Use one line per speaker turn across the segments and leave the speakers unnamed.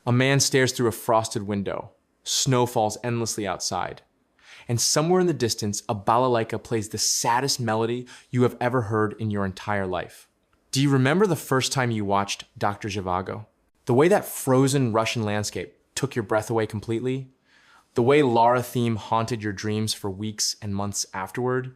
A man stares through a frosted window. Snow falls endlessly outside. And somewhere in the distance, a balalaika plays the saddest melody you have ever heard in your entire life. Do you remember the first time you watched Doctor Zhivago? The way that frozen Russian landscape took your breath away completely? The way Lara theme haunted your dreams for weeks and months afterward?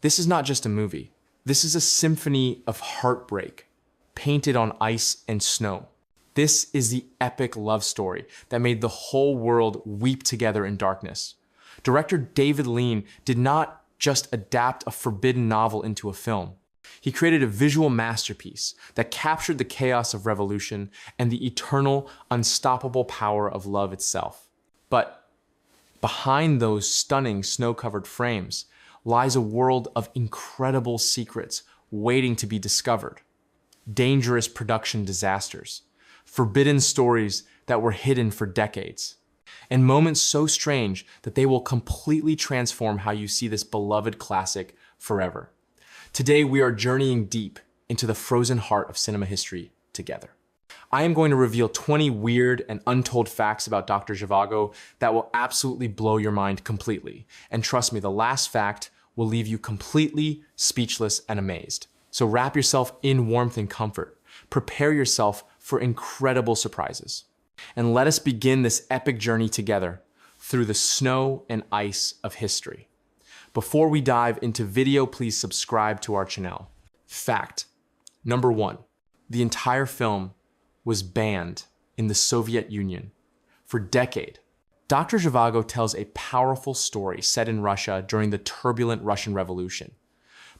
This is not just a movie. This is a symphony of heartbreak, painted on ice and snow. This is the epic love story that made the whole world weep together in darkness. Director David Lean did not just adapt a forbidden novel into a film. He created a visual masterpiece that captured the chaos of revolution and the eternal, unstoppable power of love itself. But behind those stunning snow-covered frames lies a world of incredible secrets waiting to be discovered. Dangerous production disasters, forbidden stories that were hidden for decades, and moments so strange that they will completely transform how you see this beloved classic forever. Today, we are journeying deep into the frozen heart of cinema history together. I am going to reveal 20 weird and untold facts about Doctor Zhivago that will absolutely blow your mind completely. And trust me, the last fact will leave you completely speechless and amazed. So wrap yourself in warmth and comfort. Prepare yourself for incredible surprises. And let us begin this epic journey together through the snow and ice of history. Before we dive into video, please subscribe to our channel. Fact number 1, the entire film was banned in the Soviet Union for a decade. Doctor Zhivago tells a powerful story set in Russia during the turbulent Russian Revolution.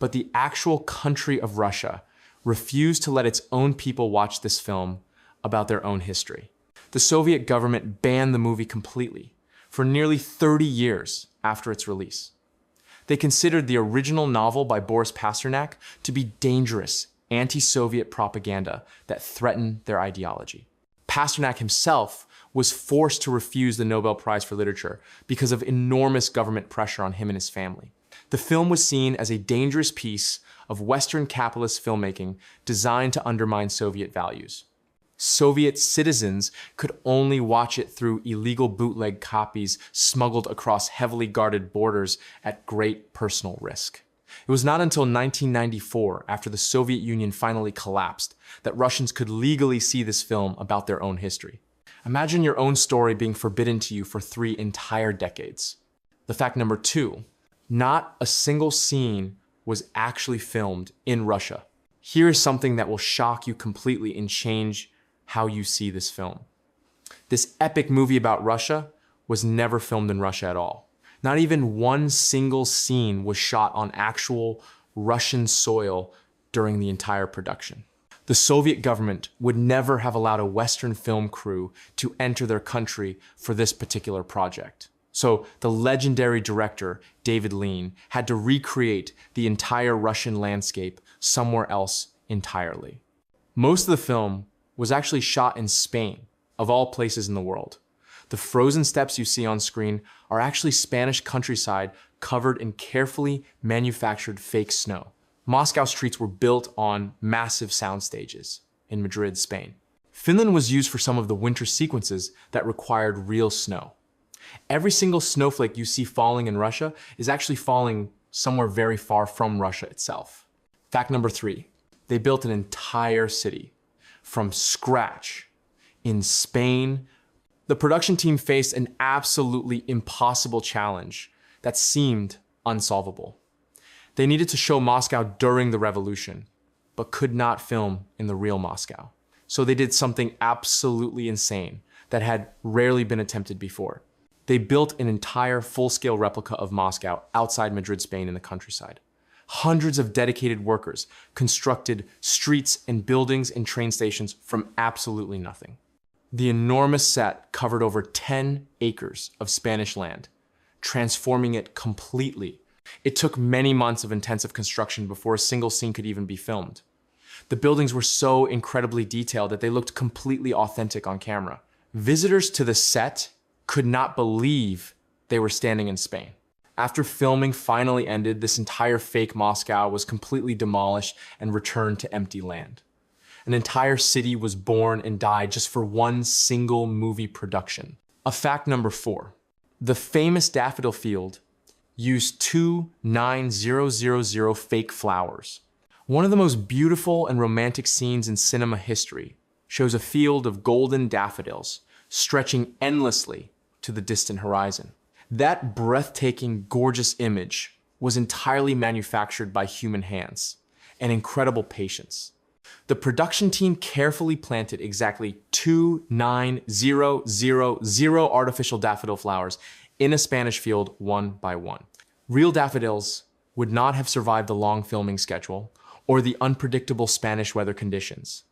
But the actual country of Russia refused to let its own people watch this film about their own history. The Soviet government banned the movie completely for nearly 30 years after its release. They considered the original novel by Boris Pasternak to be dangerous anti-Soviet propaganda that threatened their ideology. Pasternak himself was forced to refuse the Nobel Prize for Literature because of enormous government pressure on him and his family. The film was seen as a dangerous piece of Western capitalist filmmaking designed to undermine Soviet values. Soviet citizens could only watch it through illegal bootleg copies smuggled across heavily guarded borders at great personal risk. It was not until 1994, after the Soviet Union finally collapsed, that Russians could legally see this film about their own history. Imagine your own story being forbidden to you for 3 entire decades. The fact number 2, not a single scene was actually filmed in Russia. Here is something that will shock you completely and change how you see this film. This epic movie about Russia was never filmed in Russia at all. Not even one single scene was shot on actual Russian soil during the entire production. The Soviet government would never have allowed a Western film crew to enter their country for this particular project. So the legendary director, David Lean, had to recreate the entire Russian landscape somewhere else entirely. Most of the film was actually shot in Spain, of all places in the world. The frozen steppes you see on screen are actually Spanish countryside covered in carefully manufactured fake snow. Moscow streets were built on massive sound stages in Madrid, Spain. Finland was used for some of the winter sequences that required real snow. Every single snowflake you see falling in Russia is actually falling somewhere very far from Russia itself. Fact number 3, they built an entire city from scratch in Spain. The production team faced an absolutely impossible challenge that seemed unsolvable. They needed to show Moscow during the revolution, but could not film in the real Moscow. So they did something absolutely insane that had rarely been attempted before. They built an entire full-scale replica of Moscow outside Madrid, Spain in the countryside. Hundreds of dedicated workers constructed streets and buildings and train stations from absolutely nothing. The enormous set covered over 10 acres of Spanish land, transforming it completely. It took many months of intensive construction before a single scene could even be filmed. The buildings were so incredibly detailed that they looked completely authentic on camera. Visitors to the set could not believe they were standing in Spain. After filming finally ended, this entire fake Moscow was completely demolished and returned to empty land. An entire city was born and died just for one single movie production. A fact number 4. The famous daffodil field used 29000 fake flowers. One of the most beautiful and romantic scenes in cinema history shows a field of golden daffodils stretching endlessly to the distant horizon. That breathtaking, gorgeous image was entirely manufactured by human hands and incredible patience. The production team carefully planted exactly 29000 artificial daffodil flowers in a Spanish field one by one. Real daffodils would not have survived the long filming schedule or the unpredictable Spanish weather conditions.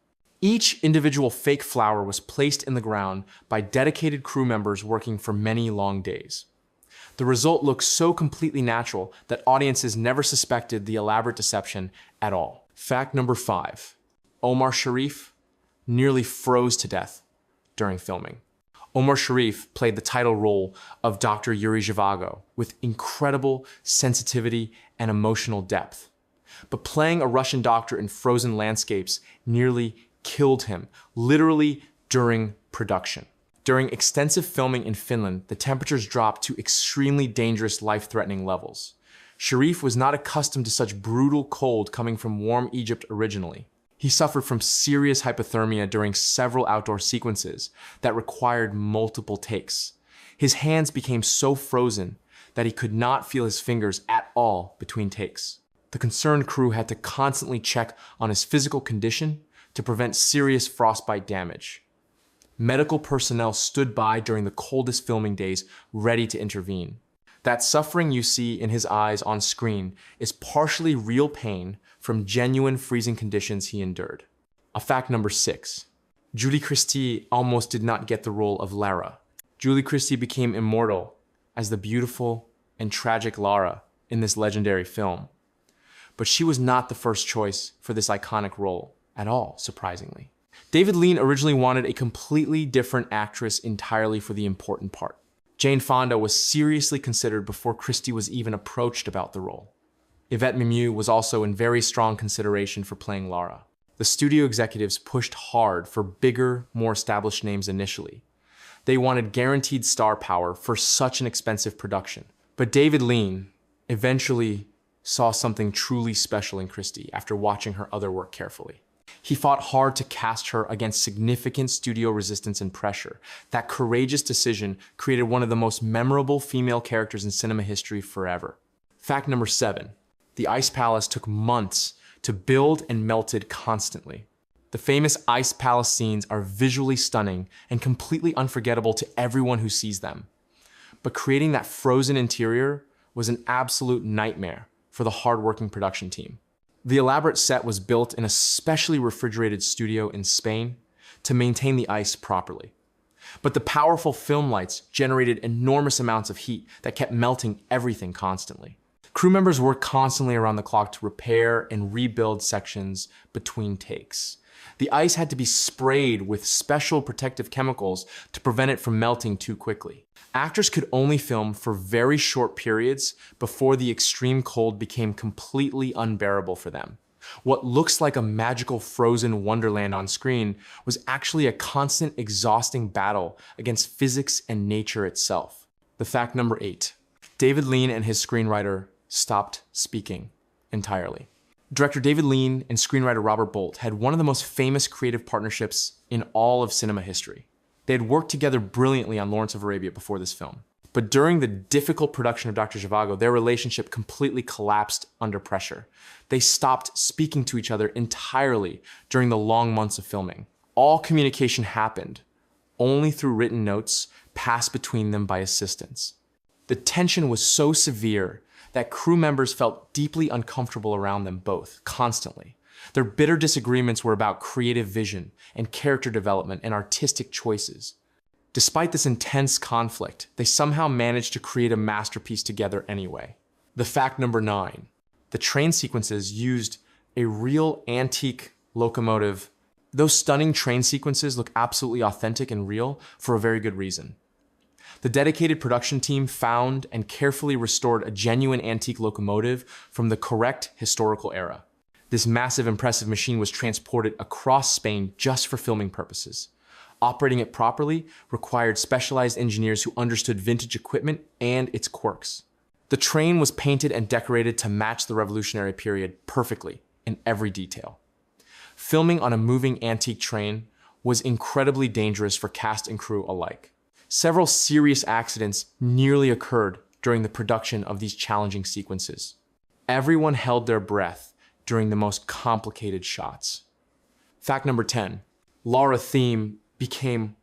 Each individual fake flower was placed in the ground by dedicated crew members working for many long days. The result looked so completely natural that audiences never suspected the elaborate deception at all. Fact number 5. Omar Sharif nearly froze to death during filming. Omar Sharif played the title role of Doctor Zhivago with incredible sensitivity and emotional depth. But playing a Russian doctor in frozen landscapes nearly killed him, literally during production. During extensive filming in Finland, the temperatures dropped to extremely dangerous, life-threatening levels. Sharif was not accustomed to such brutal cold coming from warm Egypt originally. He suffered from serious hypothermia during several outdoor sequences that required multiple takes. His hands became so frozen that he could not feel his fingers at all between takes. The concerned crew had to constantly check on his physical condition to prevent serious frostbite damage. Medical personnel stood by during the coldest filming days, ready to intervene. That suffering you see in his eyes on screen is partially real pain from genuine freezing conditions he endured. A fact number 6. Julie Christie almost did not get the role of Lara. Julie Christie became immortal as the beautiful and tragic Lara in this legendary film. But she was not the first choice for this iconic role at all, surprisingly. David Lean originally wanted a completely different actress entirely for the important part. Jane Fonda was seriously considered before Christie was even approached about the role. Yvette Mimieux was also in very strong consideration for playing Lara. The studio executives pushed hard for bigger, more established names initially. They wanted guaranteed star power for such an expensive production. But David Lean eventually saw something truly special in Christie after watching her other work carefully. He fought hard to cast her against significant studio resistance and pressure. That courageous decision created one of the most memorable female characters in cinema history forever. Fact number 7. The Ice Palace took months to build and melted constantly. The famous Ice Palace scenes are visually stunning and completely unforgettable to everyone who sees them. But creating that frozen interior was an absolute nightmare for the hardworking production team. The elaborate set was built in a specially refrigerated studio in Spain to maintain the ice properly. But the powerful film lights generated enormous amounts of heat that kept melting everything constantly. Crew members worked constantly around the clock to repair and rebuild sections between takes. The ice had to be sprayed with special protective chemicals to prevent it from melting too quickly. Actors could only film for very short periods before the extreme cold became completely unbearable for them. What looks like a magical frozen wonderland on screen was actually a constant, exhausting battle against physics and nature itself. The fact number 8. David Lean and his screenwriter stopped speaking entirely. Director David Lean and screenwriter Robert Bolt had one of the most famous creative partnerships in all of cinema history. They had worked together brilliantly on Lawrence of Arabia before this film. But during the difficult production of Doctor Zhivago, their relationship completely collapsed under pressure. They stopped speaking to each other entirely during the long months of filming. All communication happened only through written notes passed between them by assistants. The tension was so severe that crew members felt deeply uncomfortable around them both, constantly. Their bitter disagreements were about creative vision and character development and artistic choices. Despite this intense conflict, they somehow managed to create a masterpiece together anyway. The fact number 9. The train sequences used a real antique locomotive. Those stunning train sequences look absolutely authentic and real for a very good reason. The dedicated production team found and carefully restored a genuine antique locomotive from the correct historical era. This massive, impressive machine was transported across Spain just for filming purposes. Operating it properly required specialized engineers who understood vintage equipment and its quirks. The train was painted and decorated to match the revolutionary period perfectly in every detail. Filming on a moving antique train was incredibly dangerous for cast and crew alike. Several serious accidents nearly occurred during the production of these challenging sequences. Everyone held their breath during the most complicated shots. Fact number 10, Lara theme became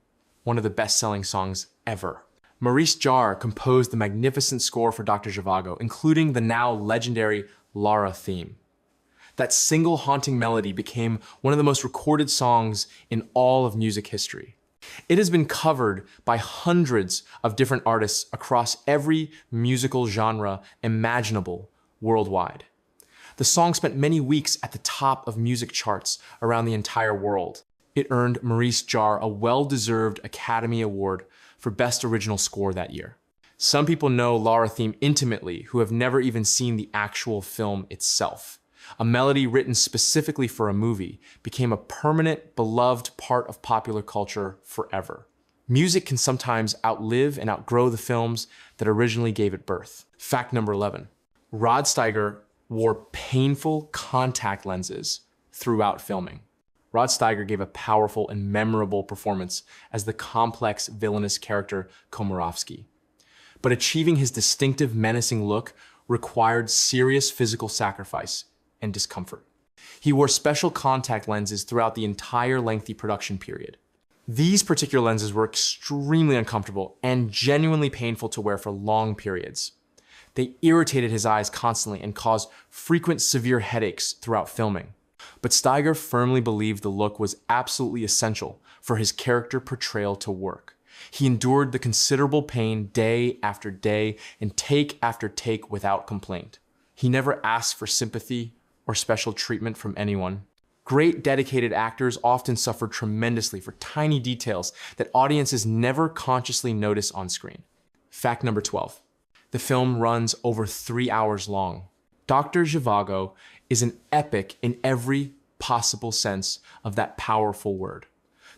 one of the best-selling songs ever. Maurice Jarre composed the magnificent score for Doctor Zhivago, including the now legendary Lara theme. That single haunting melody became one of the most recorded songs in all of music history. It has been covered by hundreds of different artists across every musical genre imaginable worldwide. The song spent many weeks at the top of music charts around the entire world. It earned Maurice Jarre a well-deserved Academy Award for Best Original Score that year. Some people know Lara theme intimately who have never even seen the actual film itself. A melody written specifically for a movie became a permanent, beloved part of popular culture forever. Music can sometimes outlive and outgrow the films that originally gave it birth. Fact number 11, Rod Steiger wore painful contact lenses throughout filming. Rod Steiger gave a powerful and memorable performance as the complex, villainous character Komorowski. But achieving his distinctive, menacing look required serious physical sacrifice and discomfort. He wore special contact lenses throughout the entire lengthy production period. These particular lenses were extremely uncomfortable and genuinely painful to wear for long periods. They irritated his eyes constantly and caused frequent severe headaches throughout filming. But Steiger firmly believed the look was absolutely essential for his character portrayal to work. He endured the considerable pain day after day and take after take without complaint. He never asked for sympathy or special treatment from anyone. Great dedicated actors often suffer tremendously for tiny details that audiences never consciously notice on screen. Fact number 12. The film runs over 3 hours long. Doctor Zhivago is an epic in every possible sense of that powerful word.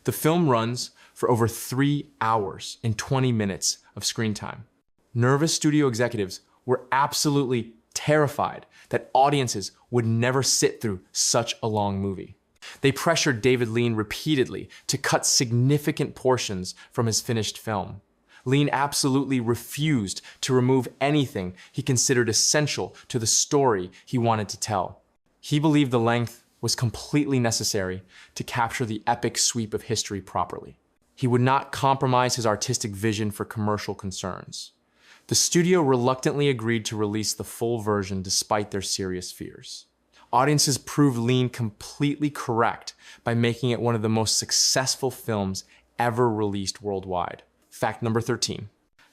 The film runs for over 3 hours and 20 minutes of screen time. Nervous studio executives were absolutely terrified that audiences would never sit through such a long movie. They pressured David Lean repeatedly to cut significant portions from his finished film. Lean absolutely refused to remove anything he considered essential to the story he wanted to tell. He believed the length was completely necessary to capture the epic sweep of history properly. He would not compromise his artistic vision for commercial concerns. The studio reluctantly agreed to release the full version despite their serious fears. Audiences proved Lean completely correct by making it one of the most successful films ever released worldwide. Fact number 13.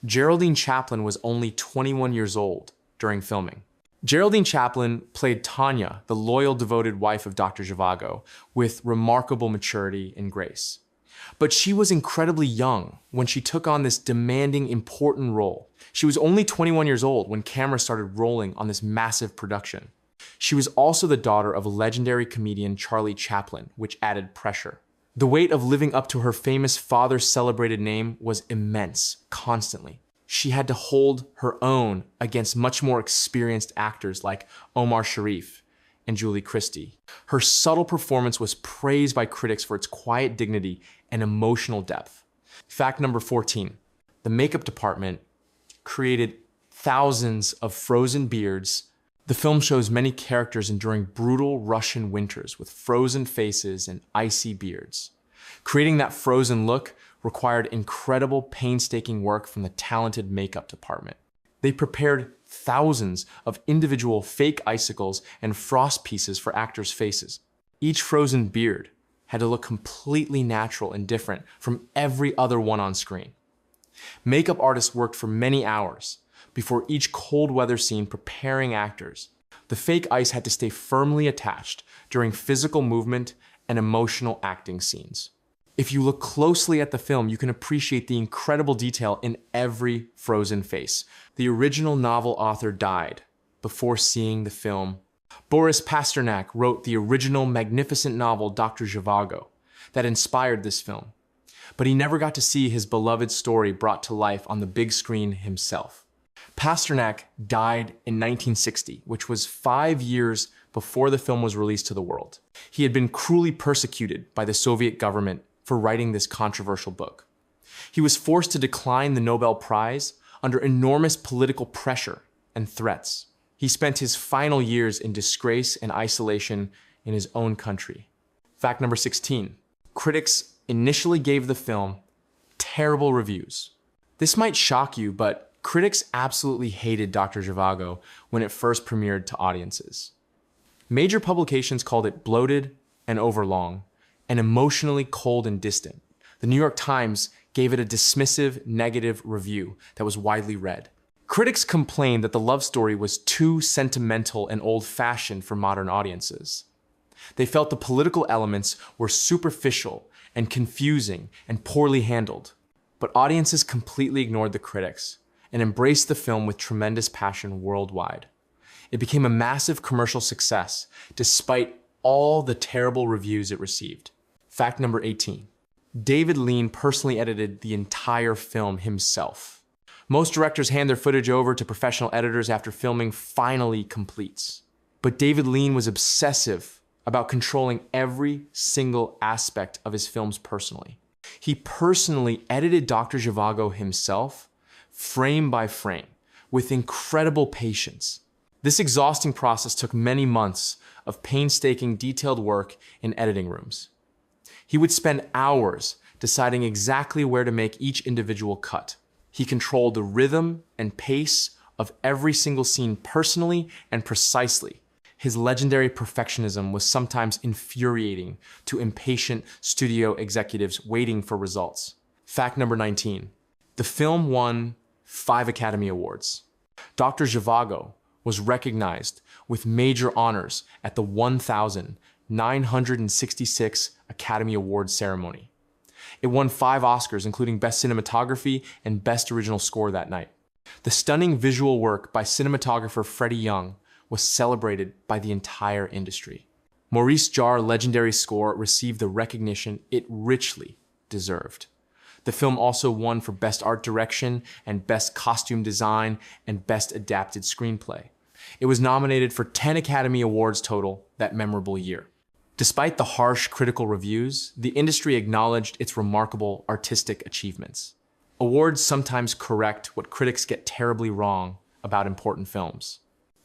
Geraldine Chaplin was only 21 years old during filming. Geraldine Chaplin played Tanya, the loyal, devoted wife of Dr. Zhivago, with remarkable maturity and grace. But she was incredibly young when she took on this demanding, important role. She was only 21 years old when cameras started rolling on this massive production. She was also the daughter of legendary comedian Charlie Chaplin, which added pressure. The weight of living up to her famous father's celebrated name was immense, constantly. She had to hold her own against much more experienced actors like Omar Sharif and Julie Christie. Her subtle performance was praised by critics for its quiet dignity and emotional depth. Fact number 14. The makeup department created thousands of frozen beards. The film shows many characters enduring brutal Russian winters with frozen faces and icy beards. Creating that frozen look required incredible, painstaking work from the talented makeup department. They prepared thousands of individual fake icicles and frost pieces for actors' faces. Each frozen beard had to look completely natural and different from every other one on screen. Makeup artists worked for many hours before each cold weather scene preparing actors. The fake ice had to stay firmly attached during physical movement and emotional acting scenes. If you look closely at the film, you can appreciate the incredible detail in every frozen face. The original novel author died before seeing the film. Boris Pasternak wrote the original magnificent novel Doctor Zhivago that inspired this film, but he never got to see his beloved story brought to life on the big screen himself. Pasternak died in 1960, which was 5 years before the film was released to the world. He had been cruelly persecuted by the Soviet government for writing this controversial book. He was forced to decline the Nobel Prize under enormous political pressure and threats. He spent his final years in disgrace and isolation in his own country. Fact number 16. Critics initially gave the film terrible reviews. This might shock you, but critics absolutely hated Doctor Zhivago when it first premiered to audiences. Major publications called it bloated and overlong, and emotionally cold and distant. The New York Times gave it a dismissive, negative review that was widely read. Critics complained that the love story was too sentimental and old-fashioned for modern audiences. They felt the political elements were superficial and confusing and poorly handled. But audiences completely ignored the critics and embraced the film with tremendous passion worldwide. It became a massive commercial success despite all the terrible reviews it received. Fact number 18. David Lean personally edited the entire film himself. Most directors hand their footage over to professional editors after filming finally completes. But David Lean was obsessive about controlling every single aspect of his films personally. He personally edited Doctor Zhivago himself, frame by frame, with incredible patience. This exhausting process took many months of painstaking, detailed work in editing rooms. He would spend hours deciding exactly where to make each individual cut. He controlled the rhythm and pace of every single scene personally and precisely. His legendary perfectionism was sometimes infuriating to impatient studio executives waiting for results. Fact number 19. The film won 5 Academy Awards. Doctor Zhivago was recognized with major honors at the 1966 Academy Awards ceremony. It won 5 Oscars, including Best Cinematography and Best Original Score that night. The stunning visual work by cinematographer Freddie Young was celebrated by the entire industry. Maurice Jarre's legendary score received the recognition it richly deserved. The film also won for Best Art Direction and Best Costume Design and Best Adapted Screenplay. It was nominated for 10 Academy Awards total that memorable year. Despite the harsh critical reviews, the industry acknowledged its remarkable artistic achievements. Awards sometimes correct what critics get terribly wrong about important films.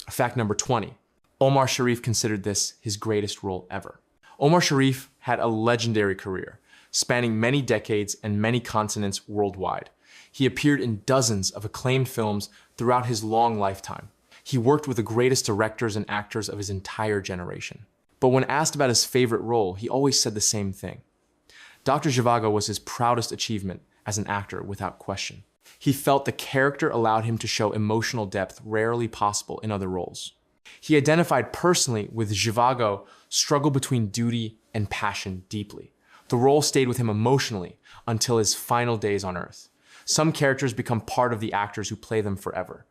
Fact number 20. Omar Sharif considered this his greatest role ever. Omar Sharif had a legendary career, spanning many decades and many continents worldwide. He appeared in dozens of acclaimed films throughout his long lifetime. He worked with the greatest directors and actors of his entire generation. But when asked about his favorite role, he always said the same thing. Dr. Zhivago was his proudest achievement as an actor without question. He felt the character allowed him to show emotional depth rarely possible in other roles. He identified personally with Zhivago's struggle between duty and passion deeply. The role stayed with him emotionally until his final days on Earth. Some characters become part of the actors who play them forever.